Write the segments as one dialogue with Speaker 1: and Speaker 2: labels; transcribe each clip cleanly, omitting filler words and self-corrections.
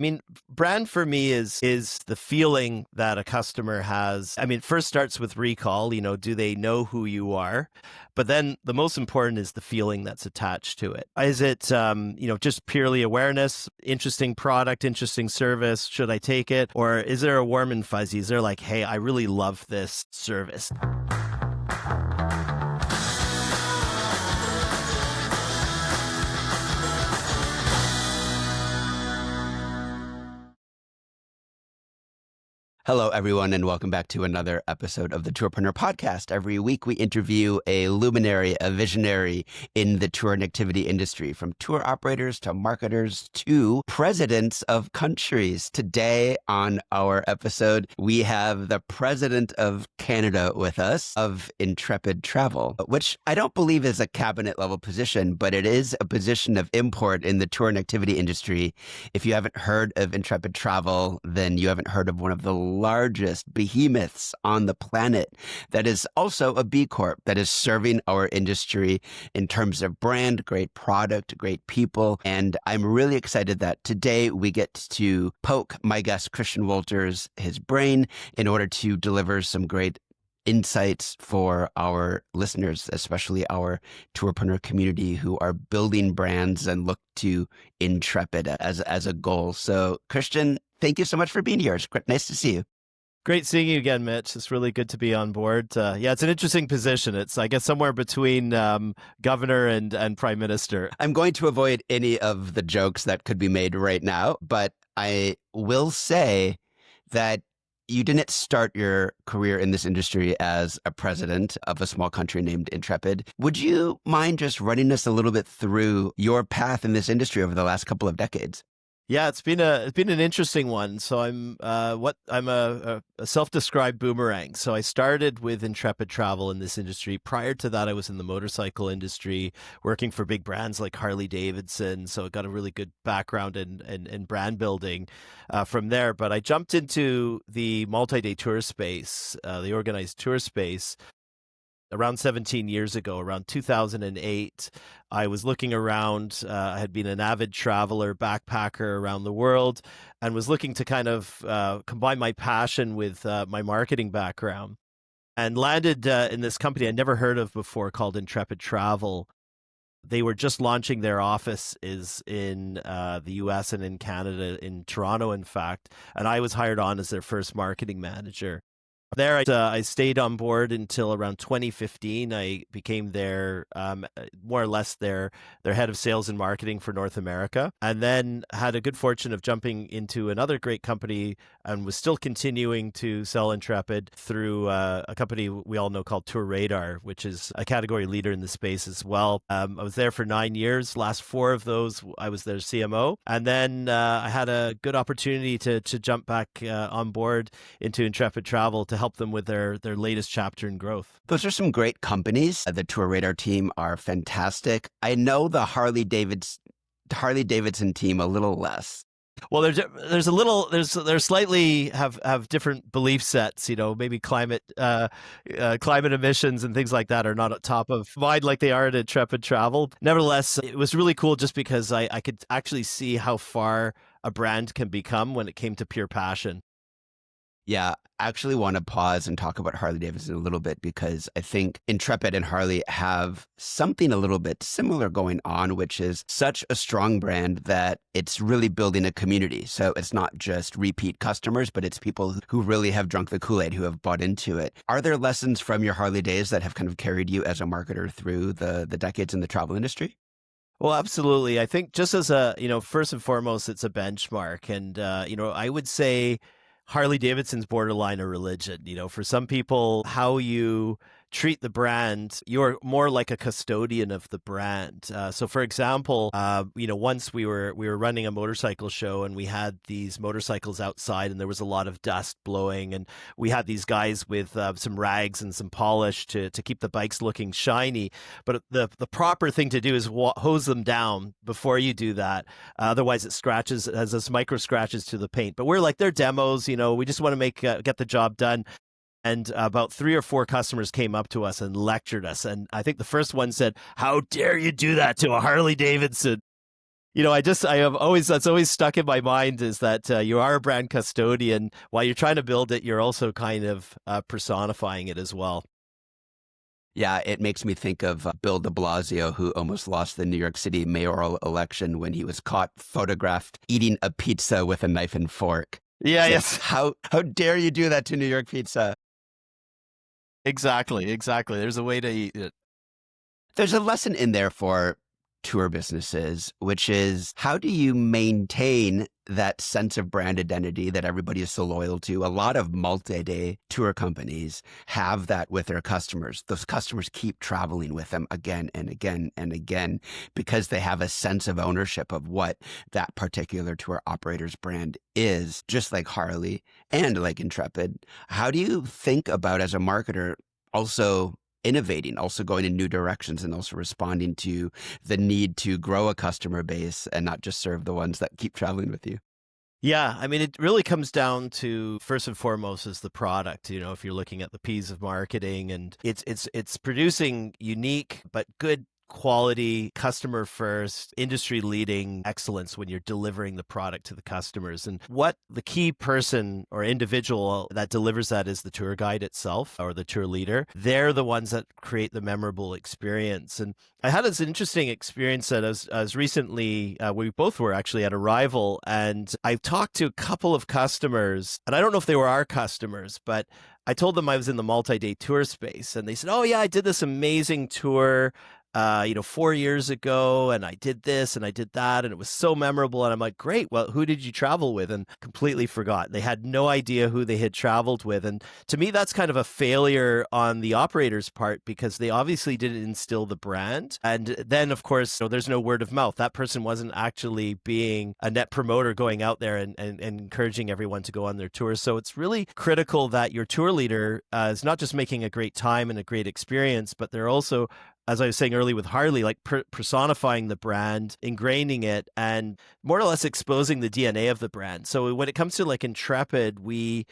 Speaker 1: I mean, brand for me is the feeling that a customer has. I mean, it first starts with recall, do they know who you are? But then the most important is the feeling that's attached to it. Is it just purely awareness, interesting product, interesting service, should I take it? Or is there a warm and fuzzy? Is there like, hey, I really love this service?
Speaker 2: Hello, everyone, and welcome back to another episode of the Tourpreneur Podcast. Every week, we interview a luminary, a visionary in the tour and activity industry, from tour operators to marketers to presidents of countries. Today on our episode, we have the president of Canada with us of Intrepid Travel, which I don't believe is a cabinet level position, but it is a position of import in the tour and activity industry. If you haven't heard of Intrepid Travel, then you haven't heard of one of the largest behemoths on the planet that is also a B Corp that is serving our industry in terms of brand, great product, great people. And I'm really excited that today we get to poke my guest, Christian Wolters, his brain in order to deliver some great insights for our listeners, especially our tourpreneur community who are building brands and look to Intrepid as a goal. So Christian, thank you so much for being here. It's nice to see you.
Speaker 1: Great seeing you again, Mitch. It's really good to be on board. Yeah, it's an interesting position. It's, I guess, somewhere between governor and prime minister.
Speaker 2: I'm going to avoid any of the jokes that could be made right now, but I will say that you didn't start your career in this industry as a president of a small country named Intrepid. Would you mind just running us a little bit through your path in this industry over the last couple of decades?
Speaker 1: Yeah, it's been an interesting one. So I'm a self-described boomerang. So I started with Intrepid Travel in this industry. Prior to that, I was in the motorcycle industry, working for big brands like Harley Davidson. So I got a really good background in brand building from there. But I jumped into the multi-day tour space, the organized tour space, around 17 years ago, around 2008. I was looking around. I had been an avid traveler, backpacker around the world, and was looking to kind of combine my passion with my marketing background, and landed in this company I'd never heard of before called Intrepid Travel. They were just launching their office is in the US and in Canada, in Toronto, in fact, and I was hired on as their first marketing manager. There, I stayed on board until around 2015. I became their, more or less their head of sales and marketing for North America, and then had a good fortune of jumping into another great company and was still continuing to sell Intrepid through a company we all know called Tour Radar, which is a category leader in the space as well. I was there for 9 years. Last 4 of those, I was their CMO. And then I had a good opportunity to jump back on board into Intrepid Travel to help them with their latest chapter in growth.
Speaker 2: Those are some great companies. The Tour Radar team are fantastic. I know the Harley Davidson team a little less.
Speaker 1: Well, there's slightly have different belief sets. Maybe climate emissions and things like that are not at top of mind like they are at Intrepid Travel. Nevertheless, it was really cool just because I could actually see how far a brand can become when it came to pure passion.
Speaker 2: Yeah, I actually want to pause and talk about Harley Davidson a little bit because I think Intrepid and Harley have something a little bit similar going on, which is such a strong brand that it's really building a community. So it's not just repeat customers, but it's people who really have drunk the Kool-Aid, who have bought into it. Are there lessons from your Harley days that have kind of carried you as a marketer through the decades in the travel industry?
Speaker 1: Well, absolutely. I think just as first and foremost, it's a benchmark. And, I would say Harley Davidson's borderline a religion. For some people, how you treat the brand, you're more like a custodian of the brand. So, for example, once we were running a motorcycle show and we had these motorcycles outside and there was a lot of dust blowing, and we had these guys with some rags and some polish to keep the bikes looking shiny. But the proper thing to do is hose them down before you do that. Otherwise, it has this micro scratches to the paint. But we're like, they're demos. We just want to get the job done. And about 3 or 4 customers came up to us and lectured us. And I think the first one said, "How dare you do that to a Harley Davidson?" I have always, that's always stuck in my mind is that you are a brand custodian. While you're trying to build it, you're also kind of personifying it as well.
Speaker 2: Yeah, it makes me think of Bill de Blasio, who almost lost the New York City mayoral election when he was caught photographed eating a pizza with a knife and fork.
Speaker 1: Yeah,
Speaker 2: It's like,
Speaker 1: yes,
Speaker 2: how dare you do that to New York pizza?
Speaker 1: exactly, exactly. There's a way to eat it.
Speaker 2: There's a lesson in there for tour businesses, which is how do you maintain that sense of brand identity that everybody is so loyal to? A lot of multi-day tour companies have that with their customers. Those customers keep traveling with them again and again and again because they have a sense of ownership of what that particular tour operator's brand is, just like Harley and like Intrepid. How do you think about, as a marketer, also innovating, also going in new directions, and also responding to the need to grow a customer base and not just serve the ones that keep traveling with you?
Speaker 1: Yeah, I mean, it really comes down to first and foremost is the product. If you're looking at the P's of marketing, and it's producing unique but good quality, customer first, industry leading excellence when you're delivering the product to the customers. And what the key person or individual that delivers that is the tour guide itself or the tour leader. They're the ones that create the memorable experience. And I had this interesting experience that I was recently, we both were actually at Arrival, and I talked to a couple of customers, and I don't know if they were our customers, but I told them I was in the multi-day tour space, and they said, "Oh yeah, I did this amazing tour 4 years ago, and I did this and I did that, and it was so memorable." And I'm like, "Great. Well, who did you travel with?" And completely forgot. They had no idea who they had traveled with. And to me, that's kind of a failure on the operator's part because they obviously didn't instill the brand. And then, of course, there's no word of mouth. That person wasn't actually being a net promoter going out there and encouraging everyone to go on their tour. So it's really critical that your tour leader is not just making a great time and a great experience, but they're also, as I was saying earlier with Harley, like personifying the brand, ingraining it, and more or less exposing the DNA of the brand. So when it comes to like Intrepid, we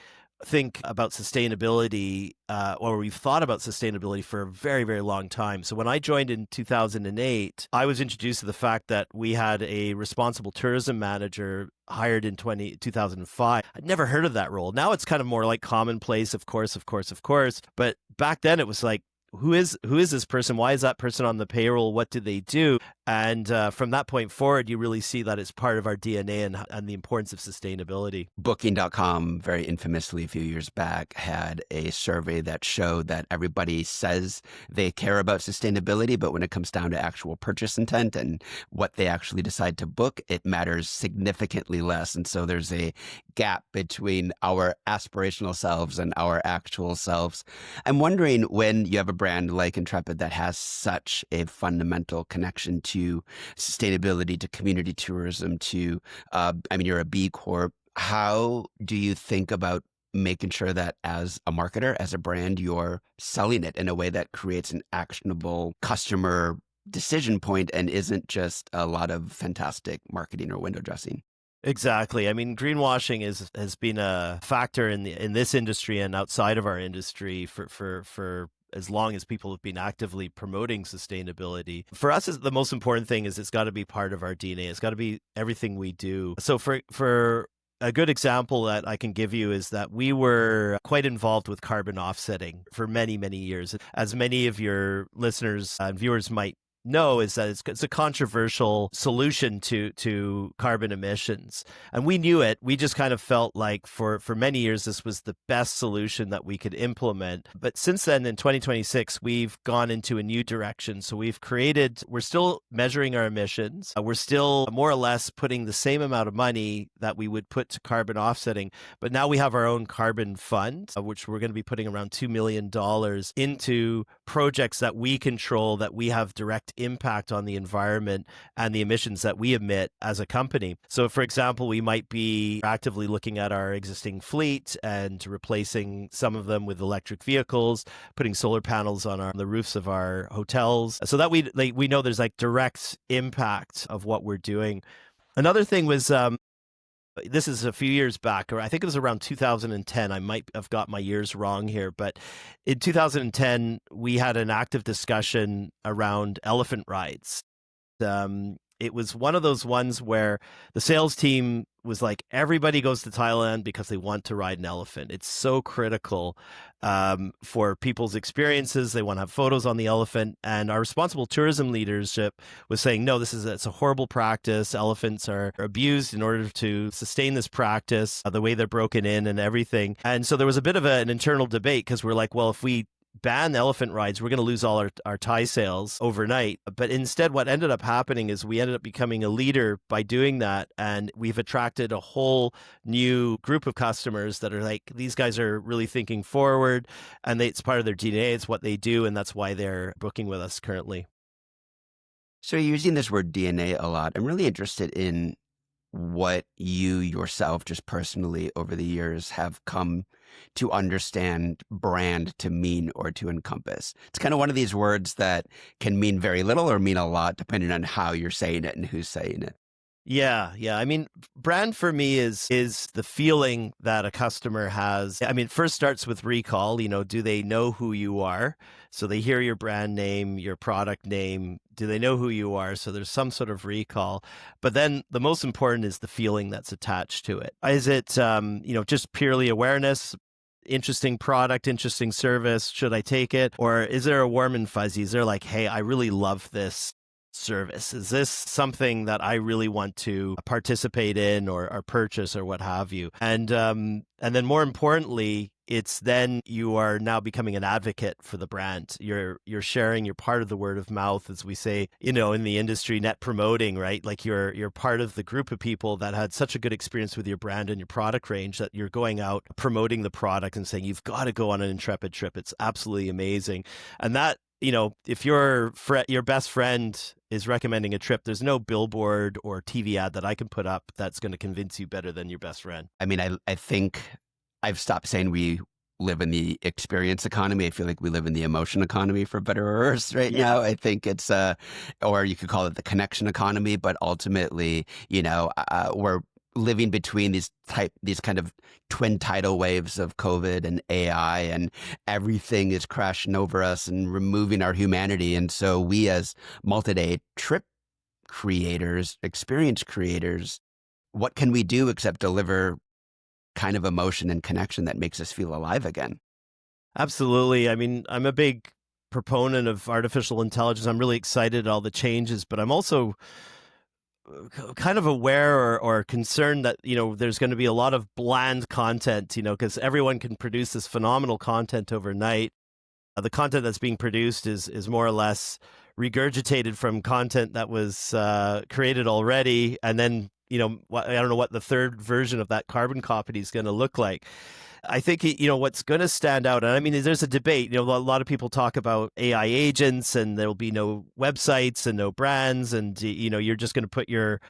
Speaker 1: think about sustainability, or we've thought about sustainability for a very, very long time. So when I joined in 2008, I was introduced to the fact that we had a responsible tourism manager hired in 2005. I'd never heard of that role. Now it's kind of more like commonplace, of course, of course, of course. But back then it was like, who is this person? Why is that person on the payroll? What do they do? And from that point forward, you really see that it's part of our DNA and the importance of sustainability.
Speaker 2: Booking.com, very infamously a few years back, had a survey that showed that everybody says they care about sustainability, but when it comes down to actual purchase intent and what they actually decide to book, it matters significantly less. And so there's a gap between our aspirational selves and our actual selves. I'm wondering, when you have a brand like Intrepid that has such a fundamental connection to sustainability, to community tourism, to, you're a B Corp. How do you think about making sure that as a marketer, as a brand, you're selling it in a way that creates an actionable customer decision point and isn't just a lot of fantastic marketing or window dressing?
Speaker 1: Exactly. I mean, greenwashing has been a factor in this industry and outside of our industry for as long as people have been actively promoting sustainability. For us, the most important thing is it's got to be part of our DNA. It's got to be everything we do. So for a good example that I can give you is that we were quite involved with carbon offsetting for many, many years. As many of your listeners and viewers might know, is that it's a controversial solution to carbon emissions. And we knew it. We just kind of felt like for many years, this was the best solution that we could implement. But since then, in 2026, we've gone into a new direction. So we're still measuring our emissions. We're still more or less putting the same amount of money that we would put to carbon offsetting. But now we have our own carbon fund, which we're going to be putting around $2 million into projects that we control, that we have direct impact on the environment and the emissions that we emit as a company. So, for example, we might be actively looking at our existing fleet and replacing some of them with electric vehicles, putting solar panels on the roofs of our hotels, so that we know there's like direct impact of what we're doing. Another thing was, this is a few years back, or I think it was around 2010. I might have got my years wrong here, but in 2010, we had an active discussion around elephant rides. it was one of those ones where the sales team was like, everybody goes to Thailand because they want to ride an elephant. It's so critical for people's experiences. They want to have photos on the elephant. And our responsible tourism leadership was saying, no, it's a horrible practice. Elephants are abused in order to sustain this practice, the way they're broken in and everything. And so there was a bit of an internal debate because we're like, well, if we ban elephant rides, we're going to lose all our Thai sales overnight. But instead, what ended up happening is we ended up becoming a leader by doing that. And we've attracted a whole new group of customers that are like, these guys are really thinking forward, and it's part of their DNA. It's what they do. And that's why they're booking with us currently.
Speaker 2: So you're using this word DNA a lot. I'm really interested in what you yourself, just personally over the years, have come to understand brand to mean or to encompass. It's kind of one of these words that can mean very little or mean a lot depending on how you're saying it and who's saying it.
Speaker 1: Yeah, yeah. I mean, brand for me is the feeling that a customer has. I mean, it first starts with recall. Do they know who you are? So they hear your brand name, your product name. Do they know who you are? So there's some sort of recall. But then the most important is the feeling that's attached to it. Is it, just purely awareness? Interesting product, interesting service. Should I take it? Or is there a warm and fuzzy? Is there like, hey, I really love this service? Is this something that I really want to participate in or purchase or what have you? And then more importantly, it's then you are now becoming an advocate for the brand. You're sharing, you're part of the word of mouth, as we say, in the industry, net promoting, right? Like you're part of the group of people that had such a good experience with your brand and your product range that you're going out promoting the product and saying, you've got to go on an Intrepid trip. It's absolutely amazing. And that, if your best friend is recommending a trip, there's no billboard or TV ad that I can put up that's going to convince you better than your best friend.
Speaker 2: I mean, I think I've stopped saying we live in the experience economy. I feel like we live in the emotion economy, for better or worse, right now. I think it's, or you could call it the connection economy, but ultimately, we're living between these kind of twin tidal waves of COVID and AI, and everything is crashing over us and removing our humanity. And so we, as multi-day trip creators, experience creators, what can we do except deliver kind of emotion and connection that makes us feel alive again?
Speaker 1: Absolutely. I mean, I'm a big proponent of artificial intelligence. I'm really excited at all the changes, but I'm also kind of aware or concerned that there's going to be a lot of bland content, because everyone can produce this phenomenal content overnight. The content that's being produced is more or less regurgitated from content that was created already, and then I don't know what the third version of that carbon copy is going to look like. I think what's going to stand out, and I mean, there's a debate. A lot of people talk about AI agents, and there will be no websites and no brands, and you're just going to put your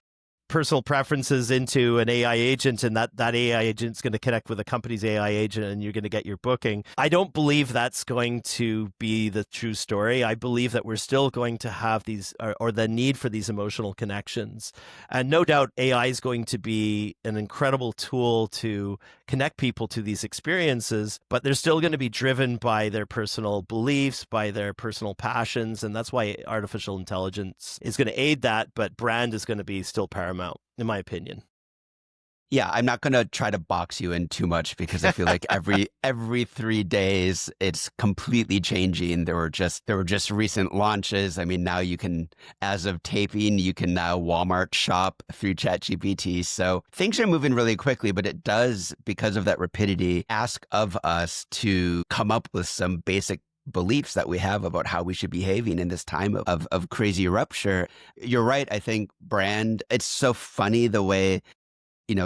Speaker 1: personal preferences into an AI agent, and that AI agent's going to connect with a company's AI agent, and you're going to get your booking. I don't believe that's going to be the true story. I believe that we're still going to have these, or the need for these emotional connections. And no doubt AI is going to be an incredible tool to connect people to these experiences, but they're still going to be driven by their personal beliefs, by their personal passions. And that's why artificial intelligence is going to aid that, but brand is going to be still paramount, in my opinion.
Speaker 2: Yeah, I'm not going to try to box you in too much, because I feel like every 3 days it's completely changing. There were just recent launches. I mean, now you can, as of taping, you can now Walmart shop through ChatGPT. So things are moving really quickly, but it does, because of that rapidity, ask of us to come up with some basic beliefs that we have about how we should be behaving in this time of crazy rupture. You're right. I think brand, it's so funny the way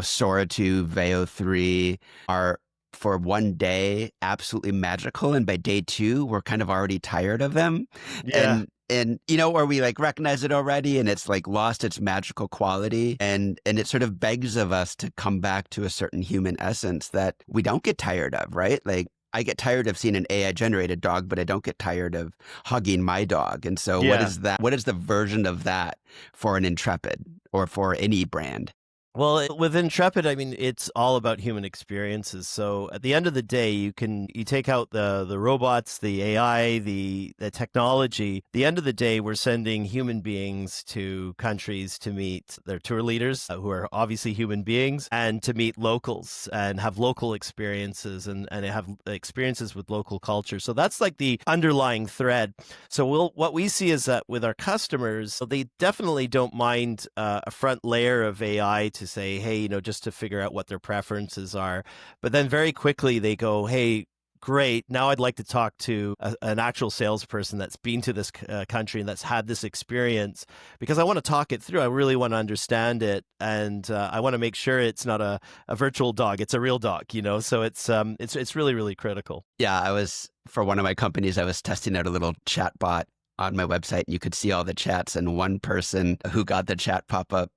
Speaker 2: Sora 2, Veo 3 are, for one day, absolutely magical. And by day 2, we're kind of already tired of them.
Speaker 1: Yeah.
Speaker 2: And or we like recognize it already, and it's like lost its magical quality. And it sort of begs of us to come back to a certain human essence that we don't get tired of, right? Like, I get tired of seeing an AI generated dog, but I don't get tired of hugging my dog. And so what is that? What is the version of that for an Intrepid or for any brand?
Speaker 1: Well, with Intrepid, I mean, it's all about human experiences. So at the end of the day, you take out the robots, the AI, the technology. At the end of the day, we're sending human beings to countries to meet their tour leaders, who are obviously human beings, and to meet locals and have local experiences and have experiences with local culture. So that's like the underlying thread. So what we see is that with our customers, they definitely don't mind a front layer of AI to say, hey, just to figure out what their preferences are. But then very quickly they go, hey, great. Now I'd like to talk to an actual salesperson that's been to this country and that's had this experience, because I want to talk it through. I really want to understand it, and I want to make sure it's not a virtual dog; it's a real dog. So it's really, really critical.
Speaker 2: Yeah, for one of my companies, I was testing out a little chat bot on my website, and you could see all the chats, and one person who got the chat pop up,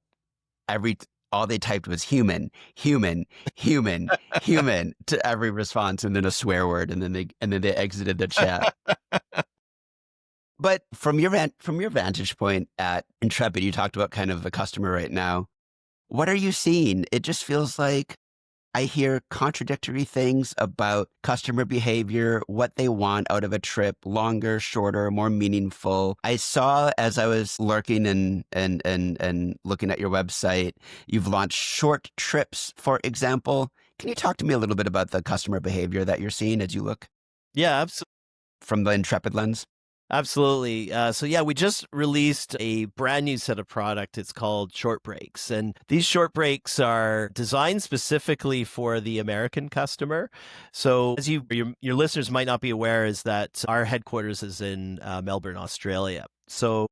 Speaker 2: all they typed was human, human, human, human to every response, and then a swear word, and then they exited the chat. But from your vantage point at Intrepid, you talked about kind of the customer right now. What are you seeing? It just feels like I hear contradictory things about customer behavior, what they want out of a trip, longer, shorter, more meaningful. I saw as I was lurking and looking at your website, you've launched short trips, for example. Can you talk to me a little bit about the customer behavior that you're seeing as you look
Speaker 1: Yeah, absolutely.
Speaker 2: from the Intrepid lens?
Speaker 1: Absolutely. So yeah, we just released a brand new set of product. It's called Short Breaks, and these short breaks are designed specifically for the American customer. So as your listeners might not be aware, is that our headquarters is in Melbourne, Australia. So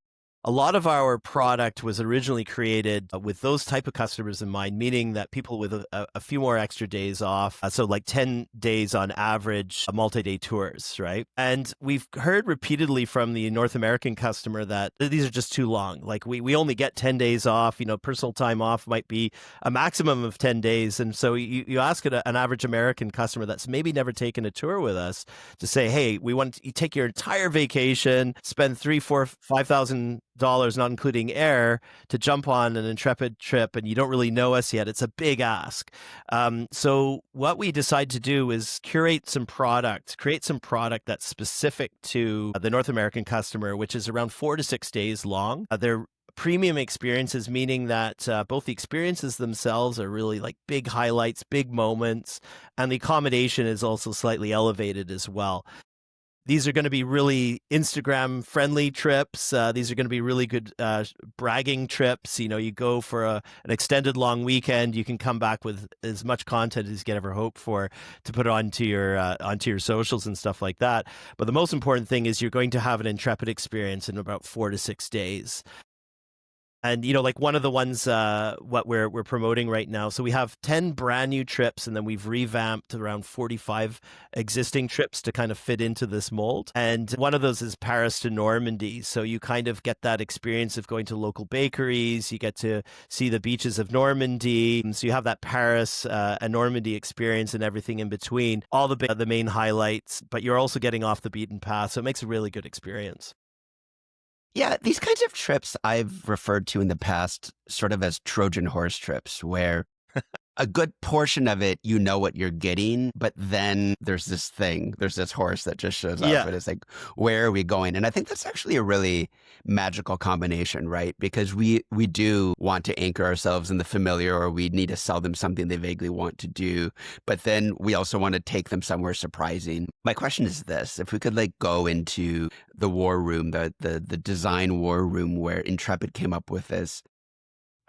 Speaker 1: a lot of our product was originally created with those type of customers in mind, meaning that people with a few more extra days off, so like 10 days on average, multi-day tours, right? And we've heard repeatedly from the North American customer that these are just too long. Like we only get 10 days off, personal time off might be a maximum of 10 days. And so you ask an average American customer that's maybe never taken a tour with us to say, hey, we want you take your entire vacation, spend $3,000, $4,000, $5,000, not including air, to jump on an Intrepid trip, and you don't really know us yet. It's a big ask. So what we decide to do is create some product that's specific to the North American customer, which is around 4 to 6 days long. They're premium experiences, meaning that both the experiences themselves are really like big highlights, big moments, and the accommodation is also slightly elevated as well. These are going to be really Instagram friendly trips. These are going to be really good bragging trips. You go for an extended long weekend, you can come back with as much content as you can ever hope for to put onto your socials and stuff like that. But the most important thing is you're going to have an Intrepid experience in about 4 to 6 days. And like one of the ones what we're promoting right now. So we have 10 brand new trips, and then we've revamped around 45 existing trips to kind of fit into this mold. And one of those is Paris to Normandy. So you kind of get that experience of going to local bakeries. You get to see the beaches of Normandy. So you have that Paris and Normandy experience and everything in between, all the main highlights, but you're also getting off the beaten path. So it makes a really good experience.
Speaker 2: Yeah, these kinds of trips I've referred to in the past sort of as Trojan horse trips, where a good portion of it, you know what you're getting, but then there's this horse that just shows up,
Speaker 1: Yeah.
Speaker 2: and it's like, where are we going? And I think that's actually a really magical combination, right? Because we do want to anchor ourselves in the familiar, or we need to sell them something they vaguely want to do, but then we also want to take them somewhere surprising. My question is this: if we could go into the war room, the design war room where Intrepid came up with this,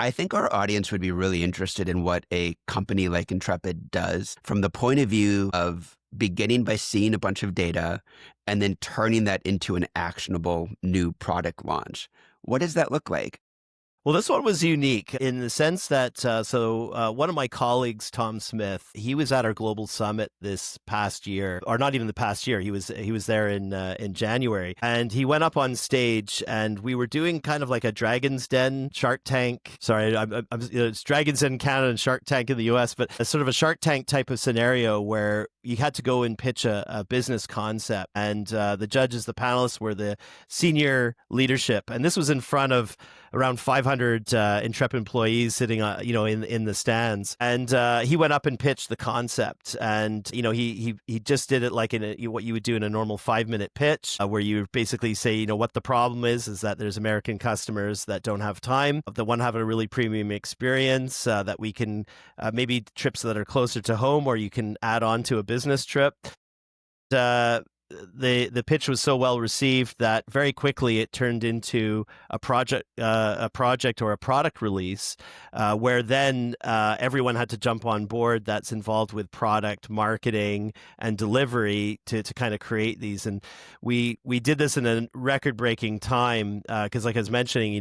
Speaker 2: I think our audience would be really interested in what a company like Intrepid does from the point of view of beginning by seeing a bunch of data and then turning that into an actionable new product launch. What does that look like?
Speaker 1: Well, this one was unique in the sense that one of my colleagues, Tom Smith, he was at our global summit this past year, or not even the past year. He was there in January, and he went up on stage, and we were doing kind of like a Dragon's Den Shark Tank. Sorry, it's Dragon's Den Canada and Shark Tank in the U.S., but a sort of a Shark Tank type of scenario where you had to go and pitch a business concept, and the judges, the panelists, were the senior leadership, and this was in front of around 500 Intrepid employees sitting, in the stands. And he went up and pitched the concept. And, he just did it like what you would do in a normal 5-minute pitch, where you basically say, what the problem is that there's American customers that don't have time, that want to have a really premium experience, that we can maybe trips that are closer to home, or you can add on to a business trip. The pitch was so well received that very quickly it turned into a project or a product release, where then everyone had to jump on board that's involved with product marketing and delivery to kind of create these. And we did this in a record-breaking time, because like I was mentioning,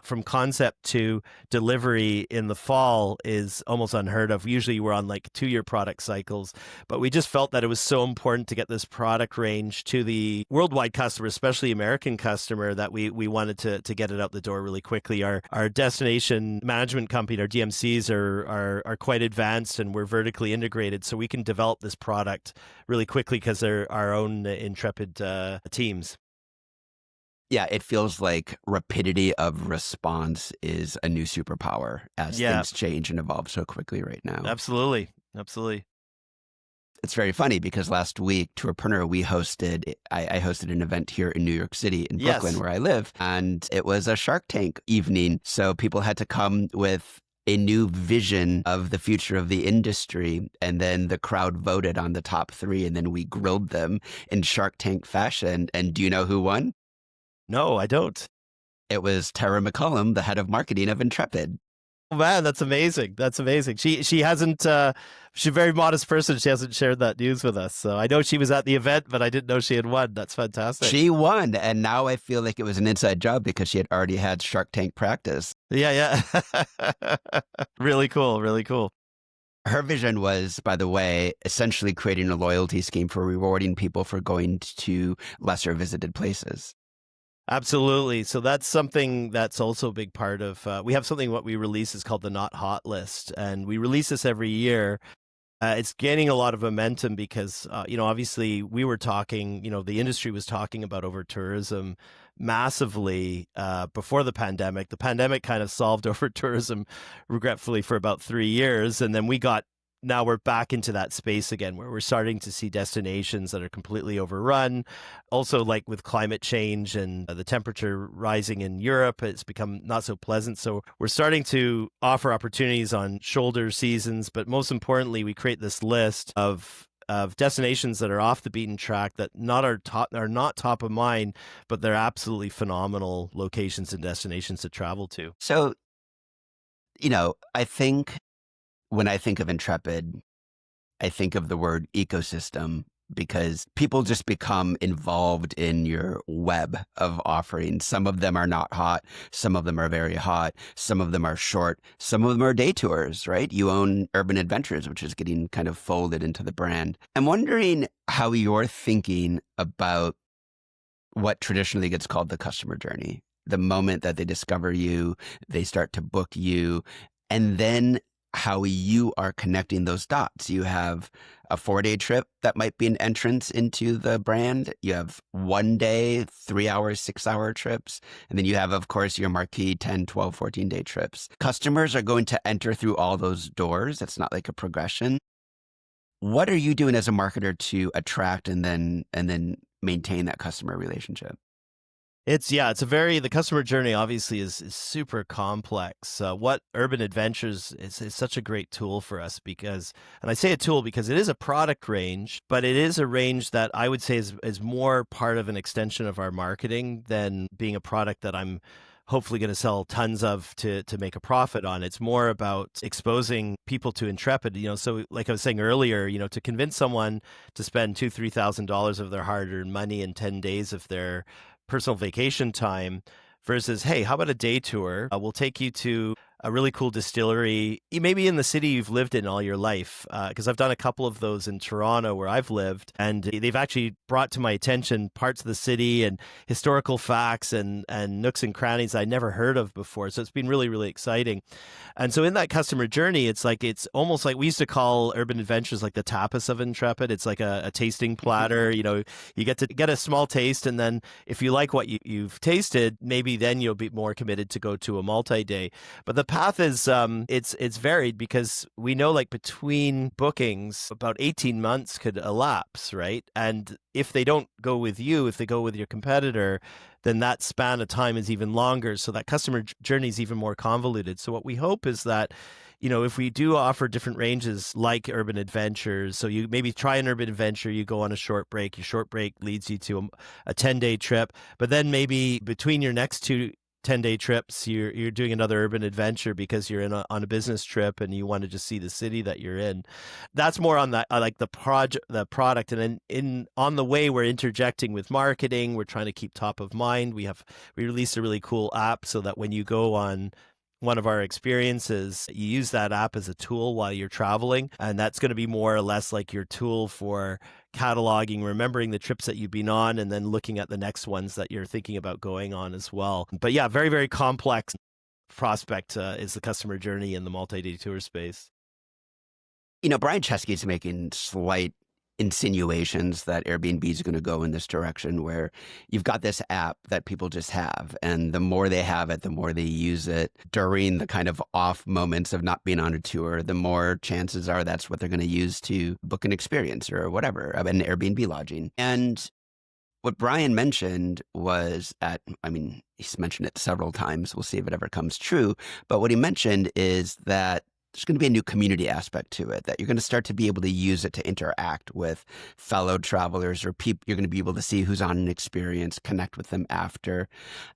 Speaker 1: from concept to delivery in the fall is almost unheard of. Usually we're on like 2-year product cycles, but we just felt that it was so important to get this product range to the worldwide customer, especially American customer, that we wanted to get it out the door really quickly. Our destination management company, our DMCs, are quite advanced, and we're vertically integrated, so we can develop this product really quickly because they're our own Intrepid teams.
Speaker 2: Yeah, it feels like rapidity of response is a new superpower as things change and evolve so quickly right now.
Speaker 1: Absolutely.
Speaker 2: It's very funny because last week, Tourpreneur, I hosted an event here in New York City, in Brooklyn, where I live, and it was a Shark Tank evening. So people had to come with a new vision of the future of the industry, and then the crowd voted on the top 3, and then we grilled them in Shark Tank fashion. And do you know who won?
Speaker 1: No, I don't.
Speaker 2: It was Tara McCullum, the head of marketing of Intrepid.
Speaker 1: Oh, man, that's amazing. She hasn't, she's a very modest person. She hasn't shared that news with us. So I know she was at the event, but I didn't know she had won. That's fantastic.
Speaker 2: She won. And now I feel like it was an inside job because she had already had Shark Tank practice.
Speaker 1: Yeah. Really cool.
Speaker 2: Her vision was, by the way, essentially creating a loyalty scheme for rewarding people for going to lesser visited places.
Speaker 1: Absolutely. So that's something that's also a big part of, we have something what we release is called the Not Hot list. And we release this every year. It's gaining a lot of momentum because, obviously we were talking, the industry was talking about over-tourism massively before the pandemic. The pandemic kind of solved over-tourism, regretfully, for about 3 years. And then now we're back into that space again, where we're starting to see destinations that are completely overrun. Also, like with climate change and the temperature rising in Europe, it's become not so pleasant. So we're starting to offer opportunities on shoulder seasons, but most importantly, we create this list of destinations that are off the beaten track that are not top of mind, but they're absolutely phenomenal locations and destinations to travel to.
Speaker 2: So, I think when I think of Intrepid, I think of the word ecosystem because people just become involved in your web of offerings. Some of them are not hot. Some of them are very hot. Some of them are short. Some of them are day tours, right? You own Urban Adventures, which is getting kind of folded into the brand. I'm wondering how you're thinking about what traditionally gets called the customer journey. The moment that they discover you, they start to book you, and then how you are connecting those dots. You have a 4-day trip that might be an entrance into the brand. You have 1 day, 3 hours, 6-hour trips. And then you have, of course, your marquee 10, 12, 14-day trips. Customers are going to enter through all those doors. It's not like a progression. What are you doing as a marketer to attract and then maintain that customer relationship?
Speaker 1: The customer journey obviously is super complex. What Urban Adventures is such a great tool for us because, and I say a tool because it is a product range, but it is a range that I would say is more part of an extension of our marketing than being a product that I'm hopefully going to sell tons of to make a profit on. It's more about exposing people to Intrepid, so like I was saying earlier, to convince someone to spend $2,000-$3,000 of their hard-earned money in 10 days of their personal vacation time versus, hey, how about a day tour? We'll take you to a really cool distillery, maybe in the city you've lived in all your life. Because I've done a couple of those in Toronto where I've lived, and they've actually brought to my attention parts of the city and historical facts and nooks and crannies I never heard of before. So it's been really, really exciting. And so in that customer journey, it's almost like we used to call urban adventures like the tapas of Intrepid. It's like a tasting platter. You get to get a small taste, and then if you like what you've tasted, maybe then you'll be more committed to go to a multi-day. But the path is it's varied, because we know like between bookings about 18 months could elapse, right? And if they don't go with you, if they go with your competitor, then that span of time is even longer. So that customer journey is even more convoluted. So what we hope is that, if we do offer different ranges like urban adventures, so you maybe try an urban adventure, you go on a short break, your short break leads you to a 10-day trip, but then maybe between your next two 10-day trips, you're doing another urban adventure because you're on a business trip and you want to just see the city that you're in. That's more on that, like the product, and then on the way we're interjecting with marketing. We're trying to keep top of mind. We released a really cool app so that when you go on one of our experiences, you use that app as a tool while you're traveling, and that's going to be more or less like your tool for cataloging, remembering the trips that you've been on, and then looking at the next ones that you're thinking about going on as well. But yeah, very, very complex prospect is the customer journey in the multi-day tour space.
Speaker 2: Brian Chesky's making slight insinuations that Airbnb is going to go in this direction, where you've got this app that people just have, and the more they have it, the more they use it during the kind of off moments of not being on a tour, the more chances are that's what they're going to use to book an experience or whatever, an Airbnb lodging. And what Brian mentioned was he's mentioned it several times. We'll see if it ever comes true. But what he mentioned is that there's going to be a new community aspect to it, that you're going to start to be able to use it to interact with fellow travelers or people. You're going to be able to see who's on an experience, connect with them after.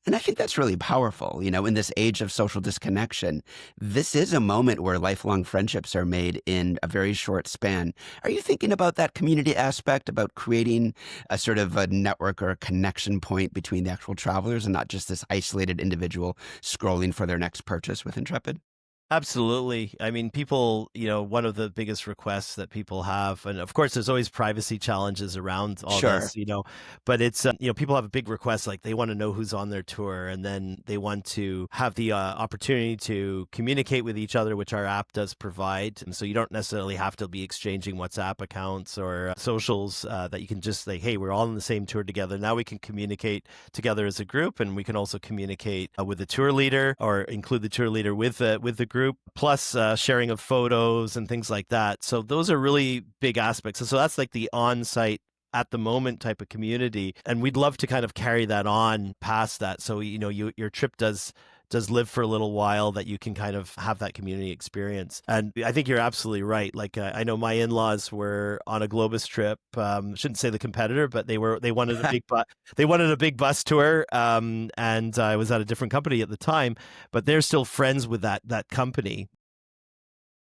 Speaker 2: And I think that's really powerful. In this age of social disconnection, this is a moment where lifelong friendships are made in a very short span. Are you thinking about that community aspect, about creating a sort of a network or a connection point between the actual travelers and not just this isolated individual scrolling for their next purchase with Intrepid?
Speaker 1: Absolutely. I mean, people, one of the biggest requests that people have, and of course, there's always privacy challenges around all
Speaker 2: Sure.
Speaker 1: this, but it's, people have a big request, like they want to know who's on their tour, and then they want to have the opportunity to communicate with each other, which our app does provide. And so you don't necessarily have to be exchanging WhatsApp accounts or socials, that you can just say, hey, we're all on the same tour together. Now we can communicate together as a group, and we can also communicate with the tour leader, or include the tour leader with the group, plus sharing of photos and things like that. So those are really big aspects. So that's like the on-site at the moment type of community, and we'd love to kind of carry that on past that. So your trip does live for a little while, that you can kind of have that community experience. And I think you're absolutely right. Like I know my in-laws were on a Globus trip. Shouldn't say the competitor, but they wanted a big bus tour. And I was at a different company at the time, but they're still friends with that company.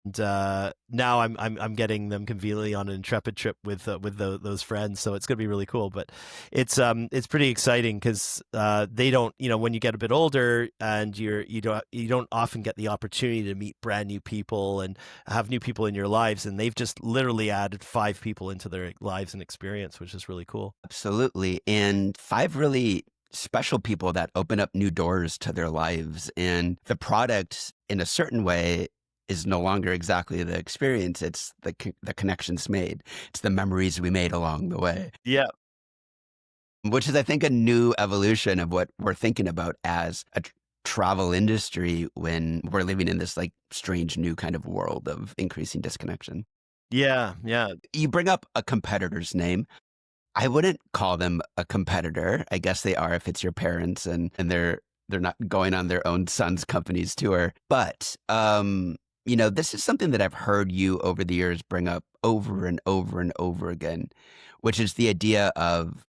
Speaker 1: And now I'm getting them conveniently on an Intrepid trip with those friends, so it's going to be really cool. But it's pretty exciting, because they don't, when you get a bit older and you don't often get the opportunity to meet brand new people and have new people in your lives, and they've just literally added 5 people into their lives and experience, which is really cool.
Speaker 2: Absolutely. And 5 really special people that open up new doors to their lives. And the product, in a certain way, is no longer exactly the experience. It's the connections made. It's the memories we made along the way,
Speaker 1: Yeah.
Speaker 2: which is, I think, a new evolution of what we're thinking about as a travel industry when we're living in this like strange new kind of world of increasing disconnection.
Speaker 1: Yeah. Yeah.
Speaker 2: You bring up a competitor's name. I wouldn't call them a competitor. I guess they are if it's your parents and they're not going on their own son's company's tour. But this is something that I've heard you over the years bring up over and over and over again, which is the idea of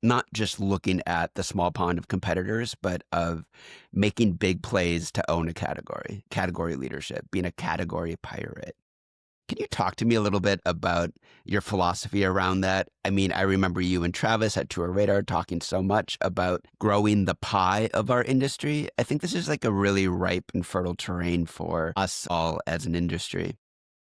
Speaker 2: not just looking at the small pond of competitors, but of making big plays to own a category leadership, being a category pirate. Can you talk to me a little bit about your philosophy around that? I mean, I remember you and Travis at Tour Radar talking so much about growing the pie of our industry. I think this is like a really ripe and fertile terrain for us all as an industry.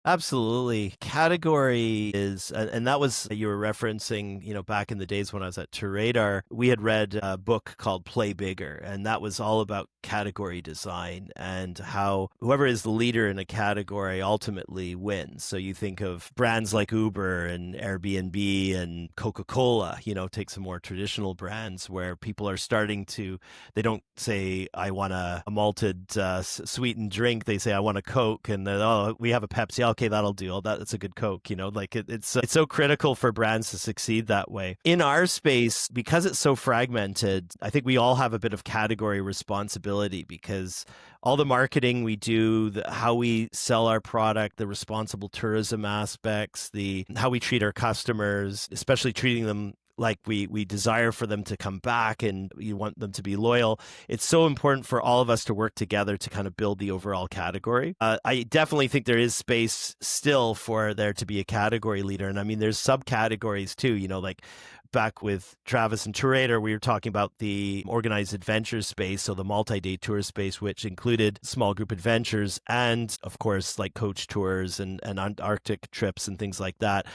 Speaker 1: Absolutely. Category is, and that was, you were referencing, back in the days when I was at Radar, we had read a book called Play Bigger, and that was all about category design and how whoever is the leader in a category ultimately wins. So you think of brands like Uber and Airbnb and Coca-Cola, take some more traditional brands where people are starting to, they don't say, I want a malted sweetened drink. They say, I want a Coke, and oh, we have a Pepsi. Okay, that'll do. Oh, that's a good Coke. It's so critical for brands to succeed that way. In our space, because it's so fragmented, I think we all have a bit of category responsibility because all the marketing we do, how we sell our product, the responsible tourism aspects, how we treat our customers, especially treating them like we desire for them to come back and you want them to be loyal. It's so important for all of us to work together to kind of build the overall category. I definitely think there is space still for there to be a category leader. And I mean, there's subcategories too, like back with Travis and Tourator, we were talking about the organized adventure space, so the multi-day tour space, which included small group adventures and, of course, like coach tours and Antarctic trips and things like that.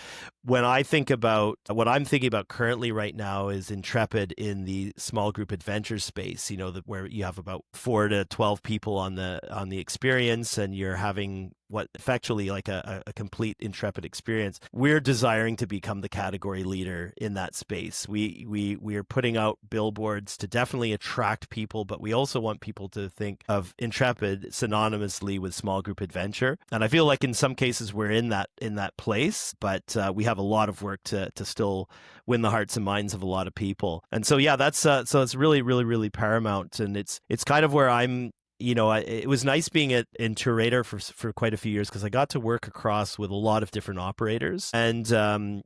Speaker 1: When I think about what I'm thinking about currently right now is Intrepid in the small group adventure space, where you have about 4 to 12 people on the experience and you're having what effectively like a complete Intrepid experience. We're desiring to become the category leader in that space. We are putting out billboards to definitely attract people, but we also want people to think of Intrepid synonymously with small group adventure. And I feel like in some cases we're in that place, but we have a lot of work to still win the hearts and minds of a lot of people. And so yeah, that's so it's really, really, really paramount. And it's kind of where I'm. It was nice being in Tourator for quite a few years because I got to work across with a lot of different operators and,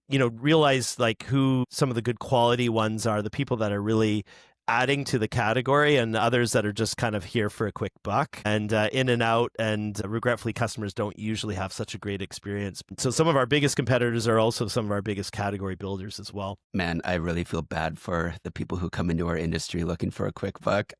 Speaker 1: realize like who some of the good quality ones are, the people that are really adding to the category and others that are just kind of here for a quick buck and in and out. And regretfully, customers don't usually have such a great experience. So some of our biggest competitors are also some of our biggest category builders as well.
Speaker 2: Man, I really feel bad for the people who come into our industry looking for a quick buck.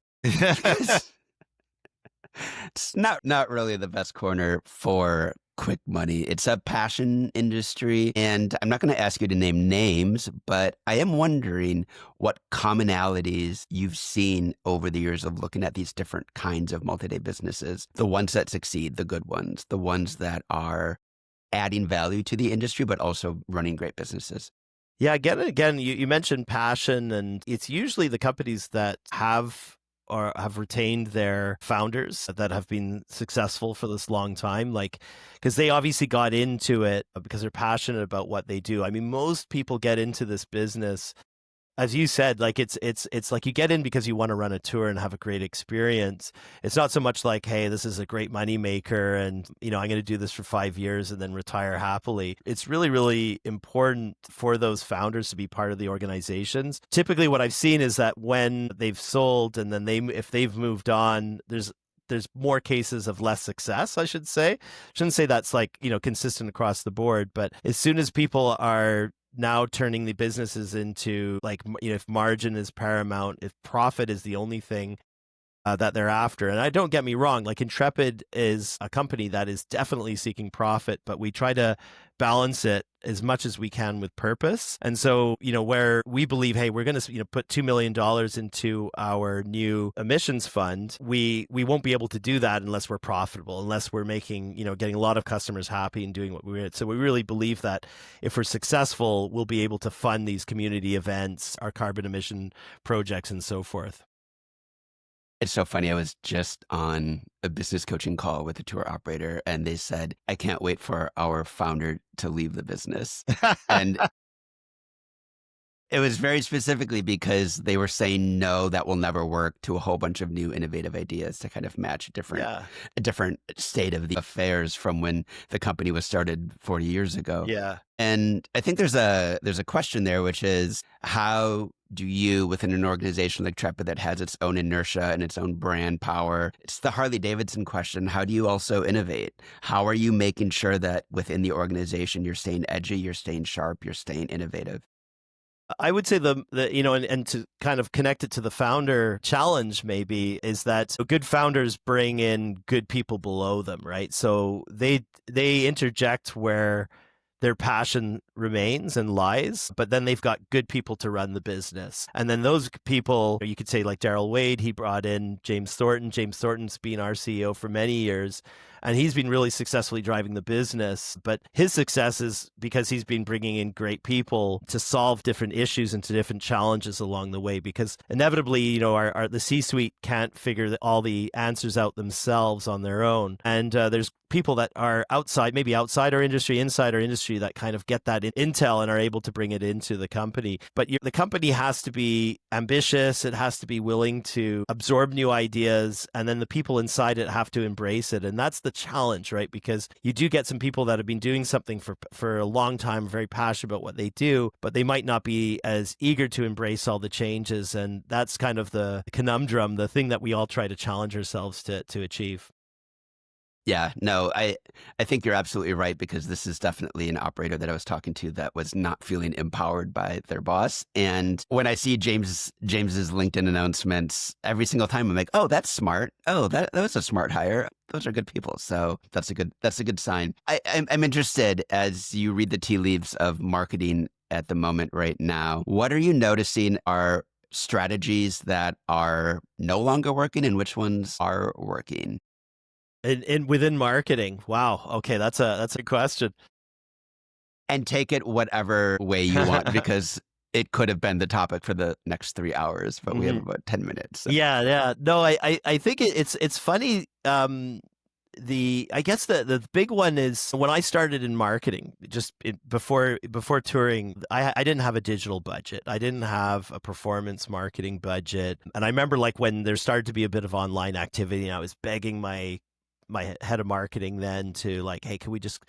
Speaker 2: It's not really the best corner for quick money. It's a passion industry, and I'm not going to ask you to name names, but I am wondering what commonalities you've seen over the years of looking at these different kinds of multi-day businesses, the ones that succeed, the good ones, the ones that are adding value to the industry, but also running great businesses.
Speaker 1: Yeah, again, you mentioned passion, and it's usually the companies that have or have retained their founders that have been successful for this long time, like because they obviously got into it because they're passionate about what they do. I mean, most people get into this business, as you said, like it's like you get in because you want to run a tour and have a great experience. It's not so much like, hey, this is a great money maker and I'm going to do this for 5 years and then retire happily. It's really, really important for those founders to be part of the organizations. Typically what I've seen is that when they've sold and then if they've moved on, there's more cases of less success, I should say. Shouldn't say that's like, consistent across the board, but as soon as people are now turning the businesses into like, if margin is paramount, if profit is the only thing that they're after. And don't get me wrong, like Intrepid is a company that is definitely seeking profit, but we try to balance it as much as we can with purpose. And so, where we believe, hey, we're going to, put $2 million into our new emissions fund, we won't be able to do that unless we're profitable, unless we're making, getting a lot of customers happy and doing what we're. So we really believe that if we're successful, we'll be able to fund these community events, our carbon emission projects, and so forth.
Speaker 2: It's so funny. I was just on a business coaching call with a tour operator, and they said, I can't wait for our founder to leave the business. And It was very specifically because they were saying no, that will never work to a whole bunch of new innovative ideas to kind of match
Speaker 1: Yeah.
Speaker 2: a different state of the affairs from when the company was started 40 years ago.
Speaker 1: Yeah.
Speaker 2: And I think there's a question there, which is how do you, within an organization like Intrepid that has its own inertia and its own brand power, it's the Harley Davidson question. How do you also innovate? How are you making sure that within the organization you're staying edgy, you're staying sharp, you're staying innovative?
Speaker 1: I would say and to kind of connect it to the founder challenge maybe is that good founders bring in good people below them, right? So they interject where their passion remains and lies, but then they've got good people to run the business. And then those people, you could say like Daryl Wade, he brought in James Thornton. James Thornton's been our CEO for many years, and he's been really successfully driving the business. But his success is because he's been bringing in great people to solve different issues and to different challenges along the way. Because inevitably, the C-suite can't figure all the answers out themselves on their own. And there's people that are maybe outside our industry, inside our industry, that kind of get that intel and are able to bring it into the company. But the company has to be ambitious. It has to be willing to absorb new ideas. And then the people inside it have to embrace it. And that's the challenge, right? Because you do get some people that have been doing something for a long time, very passionate about what they do, but they might not be as eager to embrace all the changes. And that's kind of the conundrum, the thing that we all try to challenge ourselves to achieve.
Speaker 2: Yeah, no, I think you're absolutely right because this is definitely an operator that I was talking to that was not feeling empowered by their boss. And when I see James's LinkedIn announcements, every single time I'm like, oh, that's smart. Oh, that was a smart hire. Those are good people. So that's a good sign. I'm interested as you read the tea leaves of marketing at the moment right now. What are you noticing are strategies that are no longer working and which ones are working?
Speaker 1: And within marketing, wow. Okay, that's a question.
Speaker 2: And take it whatever way you want because it could have been the topic for the next 3 hours, but we have
Speaker 1: Mhm.
Speaker 2: about 10 minutes. So.
Speaker 1: Yeah, yeah. No, I think it's funny. I guess the big one is when I started in marketing, before touring, I didn't have a digital budget. I didn't have a performance marketing budget, and I remember like when there started to be a bit of online activity, and I was begging my head of marketing then to like, hey, can we just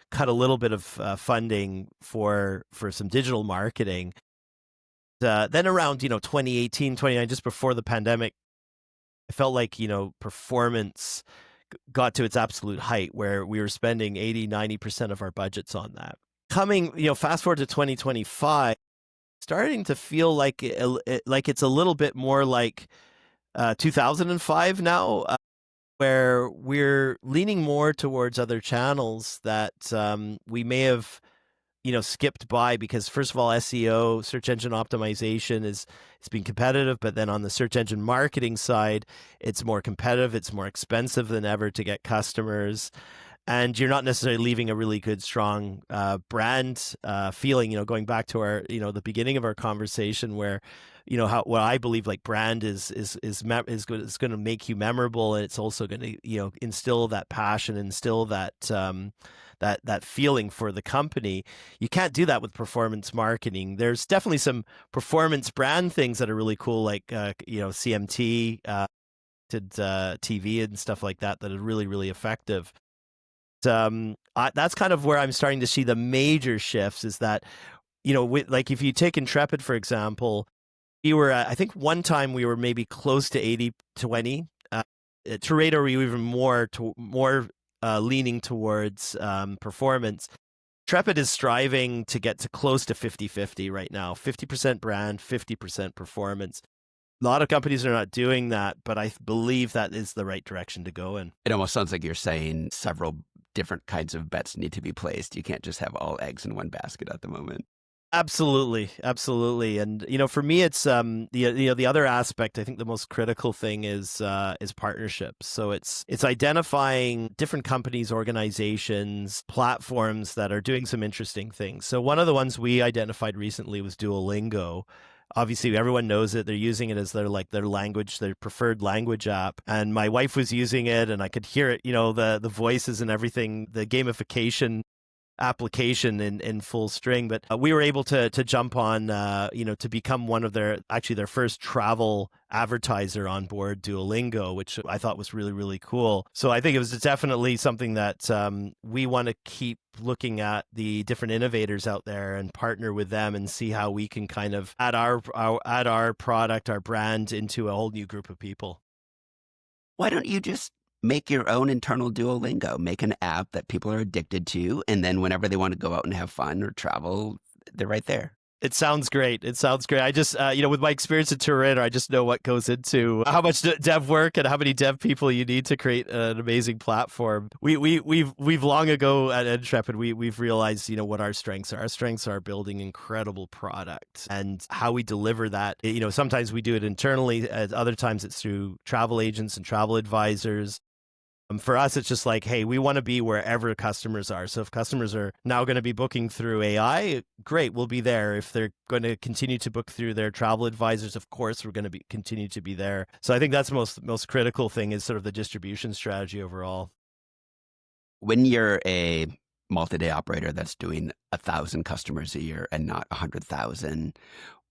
Speaker 1: cut a little bit of funding for some digital marketing? Then around 2018, 2019, just before the pandemic, I felt like performance got to its absolute height where we were spending 80-90% of our budgets on that. Coming, fast forward to 2025, starting to feel like like it's a little bit more like 2005 now, where we're leaning more towards other channels that we may have skipped by because first of all, SEO, search engine optimization, it's been competitive, but then on the search engine marketing side, it's more competitive, it's more expensive than ever to get customers, and you're not necessarily leaving a really good, strong brand feeling. Going back to our, the beginning of our conversation, where what I believe like brand is going to make you memorable, and it's also going to instill that passion, instill that that feeling for the company. You can't do that with performance marketing. There's definitely some performance brand things that are really cool, like CMT, TV and stuff like that are really really effective. That's kind of where I'm starting to see the major shifts. Is that like if you take Intrepid for example, we were I think one time we were maybe close to 80-20. At Torado, we were even more leaning towards performance. Intrepid is striving to get to close to 50-50 right now. 50% brand, 50% performance. A lot of companies are not doing that, but I believe that is the right direction to go in.
Speaker 2: It almost sounds like you're saying several different kinds of bets need to be placed. You can't just have all eggs in one basket at the moment.
Speaker 1: Absolutely, absolutely, and for me, it's the other aspect. I think the most critical thing is partnerships. So it's identifying different companies, organizations, platforms that are doing some interesting things. So one of the ones we identified recently was Duolingo. Obviously, everyone knows it. They're using it as their language, their preferred language app. And my wife was using it, and I could hear it. The voices and everything, the gamification application in full string. But we were able to jump on, to become one of their first travel advertiser on board Duolingo, which I thought was really, really cool. So I think it was definitely something that we want to keep looking at the different innovators out there and partner with them and see how we can kind of add our product, our brand into a whole new group of people.
Speaker 2: Why don't you just make your own internal Duolingo? Make an app that people are addicted to, and then whenever they want to go out and have fun or travel, they're right there.
Speaker 1: It sounds great. It sounds great. I just, with my experience at Tourist, I just know what goes into how much dev work and how many dev people you need to create an amazing platform. We've long ago at Intrepid, we've realized, what our strengths are. Our strengths are building incredible product, and how we deliver that. Sometimes we do it internally. At other times it's through travel agents and travel advisors. For us, it's just like, hey, we want to be wherever customers are. So if customers are now going to be booking through AI, great, we'll be there. If they're going to continue to book through their travel advisors, of course, we're going to continue to be there. So I think that's the most critical thing, is sort of the distribution strategy overall.
Speaker 2: When you're a multi-day operator that's doing 1,000 customers a year and not 100,000,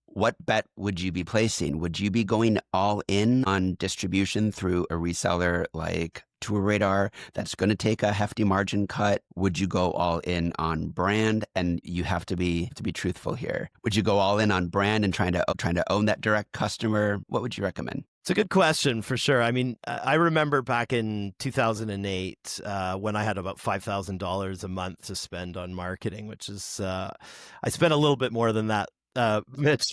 Speaker 2: what bet would you be placing? Would you be going all in on distribution through a reseller like TourRadar that's going to take a hefty margin cut? Would you go all in on brand? And you have to be truthful here. Would you go all in on brand and trying to own that direct customer? What would you recommend?
Speaker 1: It's a good question, for sure. I mean, I remember back in 2008 when I had about $5,000 a month to spend on marketing, which is I spent a little bit more than that, Mitch,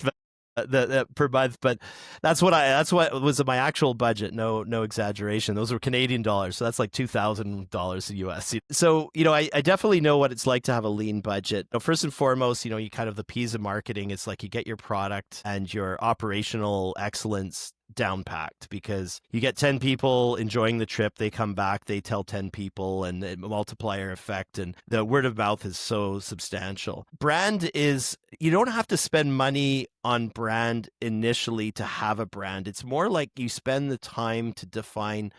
Speaker 1: per month, but that's what was my actual budget. No exaggeration. Those were Canadian dollars, so that's like $2,000 US. So I definitely know what it's like to have a lean budget. First and foremost, you kind of the P's of marketing. It's like you get your product and your operational excellence down packed, because you get 10 people enjoying the trip, they come back, they tell 10 people, and the multiplier effect, and the word of mouth is so substantial. Brand is, you don't have to spend money on brand initially to have a brand. It's more like you spend the time to define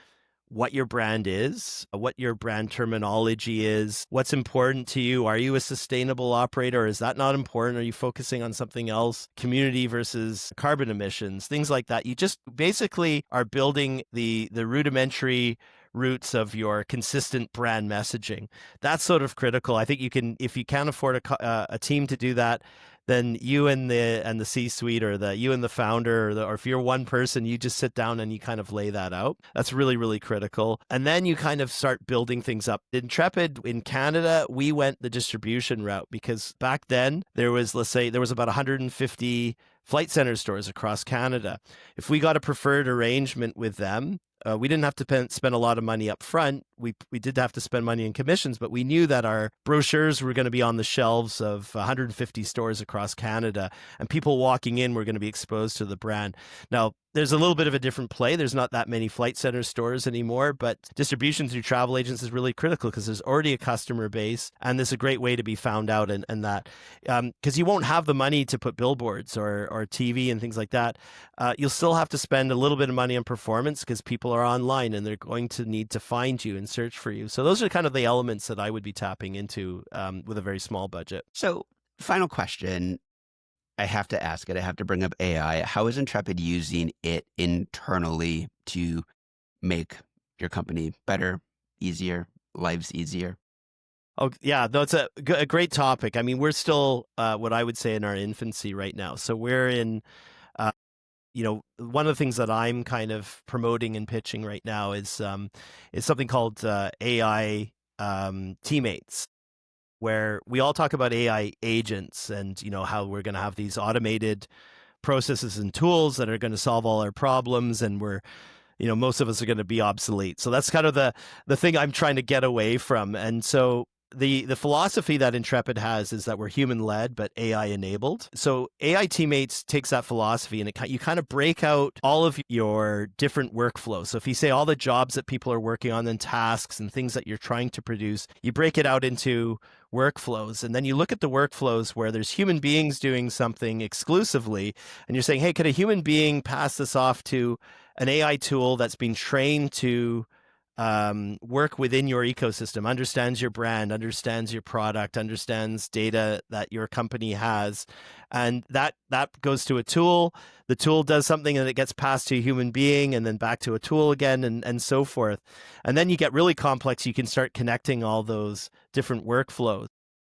Speaker 1: what your brand is, what your brand terminology is, what's important to you. Are you a sustainable operator, or is that not important? Are you focusing on something else? Community versus carbon emissions, things like that. You just basically are building the rudimentary roots of your consistent brand messaging. That's sort of critical. I think if you can't afford a team to do that, then you and the C-suite, or you and the founder, or if you're one person, you just sit down and you kind of lay that out. That's really, really critical. And then you kind of start building things up. Intrepid in Canada, we went the distribution route, because back then there was about 150 Flight Centre stores across Canada. If we got a preferred arrangement with them, we didn't have to spend a lot of money up front. We did have to spend money in commissions, but we knew that our brochures were going to be on the shelves of 150 stores across Canada, and people walking in were going to be exposed to the brand. Now, there's a little bit of a different play. There's not that many Flight Centre stores anymore, but distribution through travel agents is really critical, because there's already a customer base, and there's a great way to be found out, and that, because you won't have the money to put billboards or TV and things like that. You'll still have to spend a little bit of money on performance, because people are online and they're going to need to find you and search for you. So those are kind of the elements that I would be tapping into with a very small budget.
Speaker 2: So, final question. I have to ask it. I have to bring up AI. How is Intrepid using it internally to make your company better, easier, lives easiof?
Speaker 1: Oh, yeah, that's a great topic. I mean, we're still what I would say in our infancy right now. So we're in, one of the things that I'm kind of promoting and pitching right now is something called AI teammates, where we all talk about AI agents, and how we're going to have these automated processes and tools that are going to solve all our problems, and most of us are going to be obsolete. So that's kind of the thing I'm trying to get away from. And so the philosophy that Intrepid has is that we're human led but AI enabled. So AI teammates takes that philosophy, and you kind of break out all of your different workflows. So if you say all the jobs that people are working on, and tasks and things that you're trying to produce, you break it out into workflows, and then you look at the workflows where there's human beings doing something exclusively, and you're saying, hey, could a human being pass this off to an AI tool that's been trained to work within your ecosystem, understands your brand, understands your product, understands data that your company has, and that goes to a tool. The tool does something and it gets passed to a human being and then back to a tool again, and so forth. And then you get really complex. You can start connecting all those different workflows.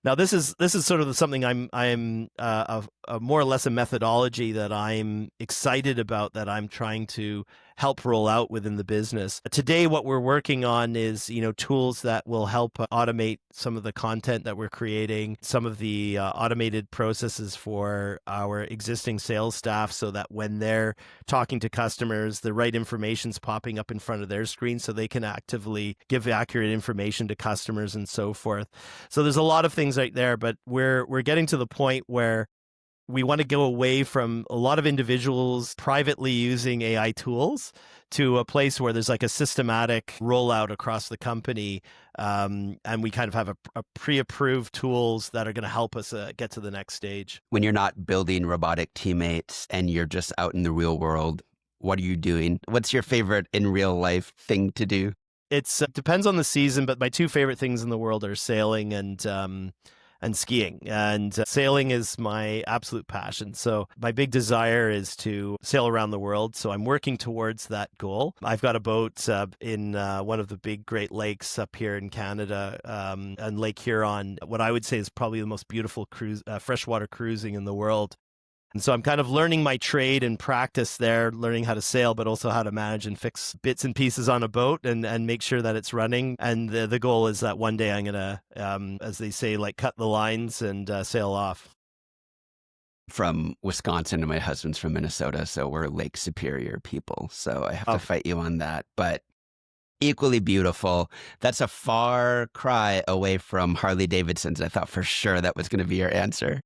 Speaker 1: Now, this is sort of something I'm a more or less a methodology that I'm excited about, that I'm trying to help roll out within the business. Today, what we're working on is, tools that will help automate some of the content that we're creating, some of the automated processes for our existing sales staff, so that when they're talking to customers, the right information's popping up in front of their screen so they can actively give accurate information to customers and so forth. So there's a lot of things right there, but we're getting to the point where we want to go away from a lot of individuals privately using AI tools to a place where there's like a systematic rollout across the company. And we kind of have a pre-approved tools that are going to help us get to the next stage.
Speaker 2: When you're not building robotic teammates and you're just out in the real world, what are you doing? What's your favorite in real life thing to do?
Speaker 1: It depends on the season, but my two favorite things in the world are sailing and skiing. And sailing is my absolute passion. So my big desire is to sail around the world. So I'm working towards that goal. I've got a boat in one of the big Great Lakes up here in Canada, and Lake Huron, what I would say is probably the most beautiful freshwater cruising in the world. And so I'm kind of learning my trade and practice there, learning how to sail, but also how to manage and fix bits and pieces on a boat and make sure that it's running. And the goal is that one day I'm going to, as they say, like cut the lines and sail off.
Speaker 2: From Wisconsin and my husband's from Minnesota, so we're Lake Superior people. So I have to fight you on that. But equally beautiful. That's a far cry away from Harley Davidsons. I thought for sure that was going to be your answer.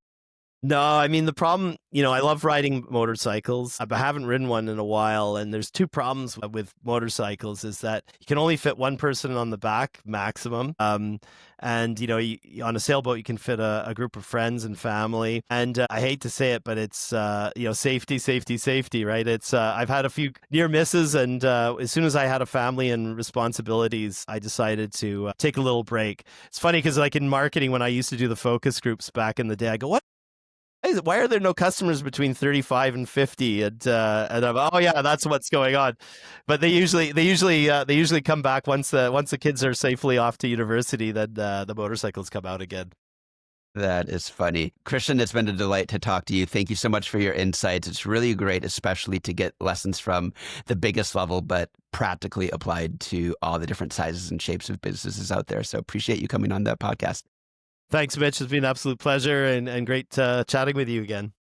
Speaker 1: No, I mean, the problem, I love riding motorcycles. I haven't ridden one in a while. And there's two problems with motorcycles, is that you can only fit one person on the back maximum. And, on a sailboat, you can fit a group of friends and family. And I hate to say it, but it's, safety, right? It's, I've had a few near misses. And as soon as I had a family and responsibilities, I decided to take a little break. It's funny because like in marketing, when I used to do the focus groups back in the day, I go, what? Why are there no customers between 35 and 50? And I'm, oh yeah, that's what's going on. But they usually come back once the kids are safely off to university. Then the motorcycles come out again.
Speaker 2: That is funny. Christian, it's been a delight to talk to you. Thank you so much for your insights. It's really great, especially to get lessons from the biggest level, but practically applied to all the different sizes and shapes of businesses out there. So appreciate you coming on that podcast.
Speaker 1: Thanks, Mitch. It's been an absolute pleasure and great chatting with you again.